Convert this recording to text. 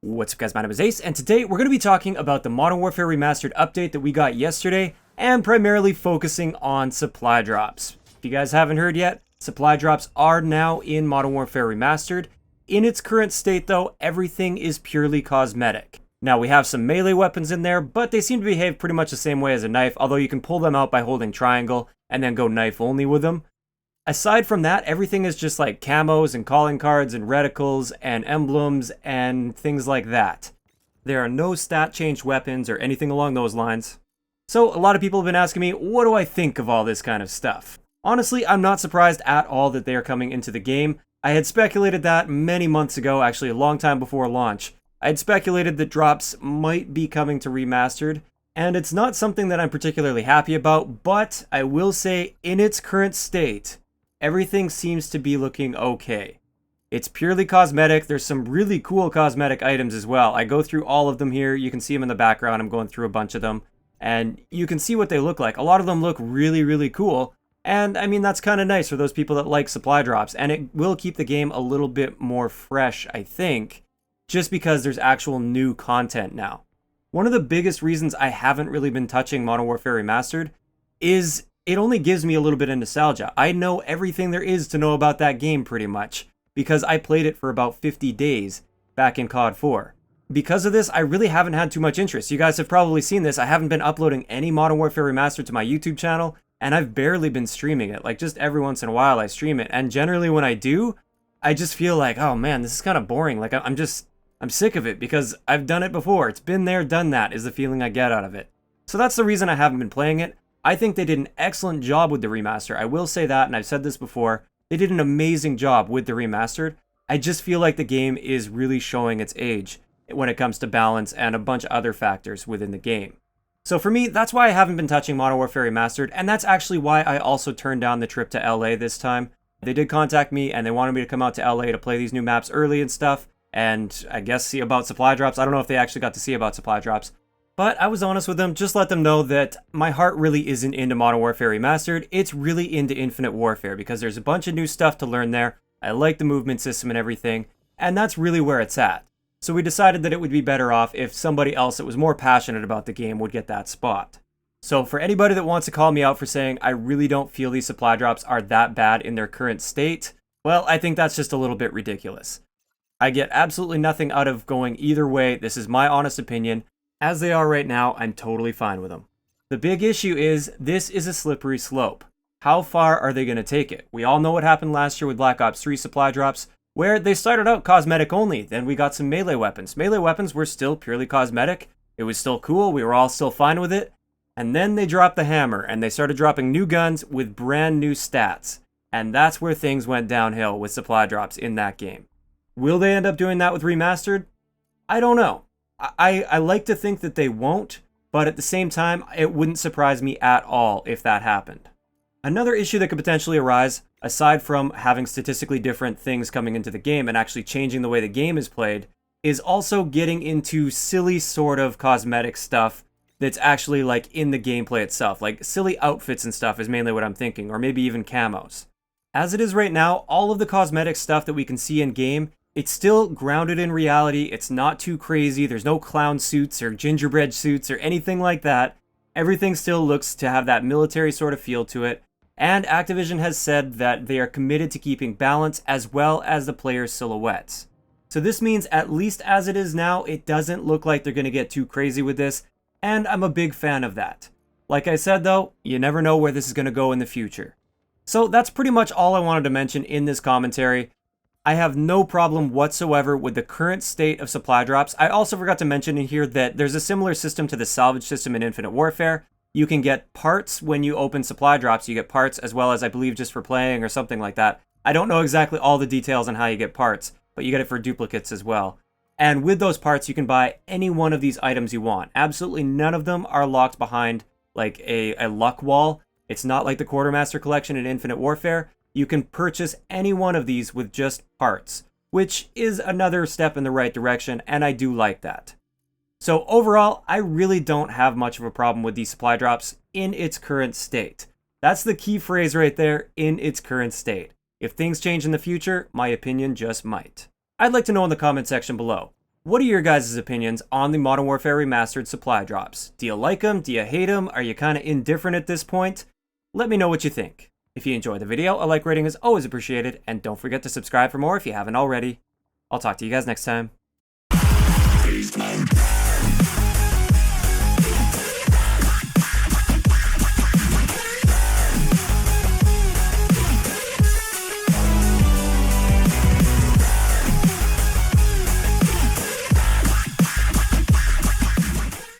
What's up guys, my name is Ace, and today we're going to be talking about the Modern Warfare Remastered update that we got yesterday, and primarily focusing on supply drops. If you guys haven't heard yet, supply drops are now in Modern Warfare Remastered. In its current state though, everything is purely cosmetic. Now we have some melee weapons in there, but they seem to behave pretty much the same way as a knife, although you can pull them out by holding triangle, and then go knife only with them. Aside from that, everything is just like camos and calling cards and reticles and emblems and things like that. There are no stat changed weapons or anything along those lines. So a lot of people have been asking me, what do I think of all this kind of stuff? Honestly, I'm not surprised at all that they are coming into the game. I had speculated that many months ago, actually a long time before launch. I had speculated that drops might be coming to Remastered, and it's not something that I'm particularly happy about, but I will say in its current state, everything seems to be looking okay. It's purely cosmetic. There's some really cool cosmetic items as well. I go through all of them here. You can see them in the background. I'm going through a bunch of them. And you can see what they look like. A lot of them look really, really cool. And I mean, that's kind of nice for those people that like supply drops. And it will keep the game a little bit more fresh, I think, just because there's actual new content now. One of the biggest reasons I haven't really been touching Modern Warfare Remastered is it only gives me a little bit of nostalgia. I know everything there is to know about that game pretty much, because I played it for about 50 days back in COD 4. Because of this, I really haven't had too much interest. You guys have probably seen this. I haven't been uploading any Modern Warfare Remastered to my YouTube channel, and I've barely been streaming it. Like, just every once in a while I stream it, and generally when I do, I just feel like, oh man, this is kind of boring. Like, I'm sick of it, because I've done it before. It's been there, done that, is the feeling I get out of it. So that's the reason I haven't been playing it. I think they did an excellent job with the remaster. I will say that, and I've said this before. They did an amazing job with the remastered. I just feel like the game is really showing its age when it comes to balance and a bunch of other factors within the game. So for me, that's why I haven't been touching Modern Warfare Remastered, and that's actually why I also turned down the trip to LA this time. They did contact me, and they wanted me to come out to LA to play these new maps early and stuff, and I guess see about supply drops. I don't know if they actually got to see about supply drops. But I was honest with them, just let them know that my heart really isn't into Modern Warfare Remastered, it's really into Infinite Warfare, because there's a bunch of new stuff to learn there, I like the movement system and everything, and that's really where it's at. So we decided that it would be better off if somebody else that was more passionate about the game would get that spot. So for anybody that wants to call me out for saying I really don't feel these supply drops are that bad in their current state, well, I think that's just a little bit ridiculous. I get absolutely nothing out of going either way, this is my honest opinion. As they are right now, I'm totally fine with them. The big issue is, this is a slippery slope. How far are they going to take it? We all know what happened last year with Black Ops 3 supply drops, where they started out cosmetic only, then we got some melee weapons. Melee weapons were still purely cosmetic, it was still cool, we were all still fine with it, and then they dropped the hammer, and they started dropping new guns with brand new stats. And that's where things went downhill with supply drops in that game. Will they end up doing that with Remastered? I don't know. I like to think that they won't, but at the same time, it wouldn't surprise me at all if that happened. Another issue that could potentially arise, aside from having statistically different things coming into the game and actually changing the way the game is played, is also getting into silly sort of cosmetic stuff that's actually like in the gameplay itself. Like silly outfits and stuff is mainly what I'm thinking, or maybe even camos. As it is right now, all of the cosmetic stuff that we can see in game, it's still grounded in reality, it's not too crazy, there's no clown suits or gingerbread suits or anything like that. Everything still looks to have that military sort of feel to it, and Activision has said that they are committed to keeping balance as well as the players' silhouettes. So this means, at least as it is now, it doesn't look like they're going to get too crazy with this, and I'm a big fan of that. Like I said though, you never know where this is going to go in the future. So that's pretty much all I wanted to mention in this commentary. I have no problem whatsoever with the current state of supply drops. I also forgot to mention in here that there's a similar system to the salvage system in Infinite Warfare. You can get parts when you open supply drops. You get parts as well as, I believe, just for playing or something like that. I don't know exactly all the details on how you get parts, but you get it for duplicates as well. And with those parts, you can buy any one of these items you want. Absolutely none of them are locked behind like a luck wall. It's not like the Quartermaster Collection in Infinite Warfare. You can purchase any one of these with just parts, which is another step in the right direction, and I do like that. So overall, I really don't have much of a problem with these supply drops in its current state. That's the key phrase right there, in its current state. If things change in the future, my opinion just might. I'd like to know in the comment section below, What are your guys' opinions on the Modern Warfare Remastered supply drops? Do you like them? Do you hate them? Are you kind of indifferent at this point? Let me know what you think. If you enjoyed the video, a like rating is always appreciated, and don't forget to subscribe for more if you haven't already. I'll talk to you guys next time.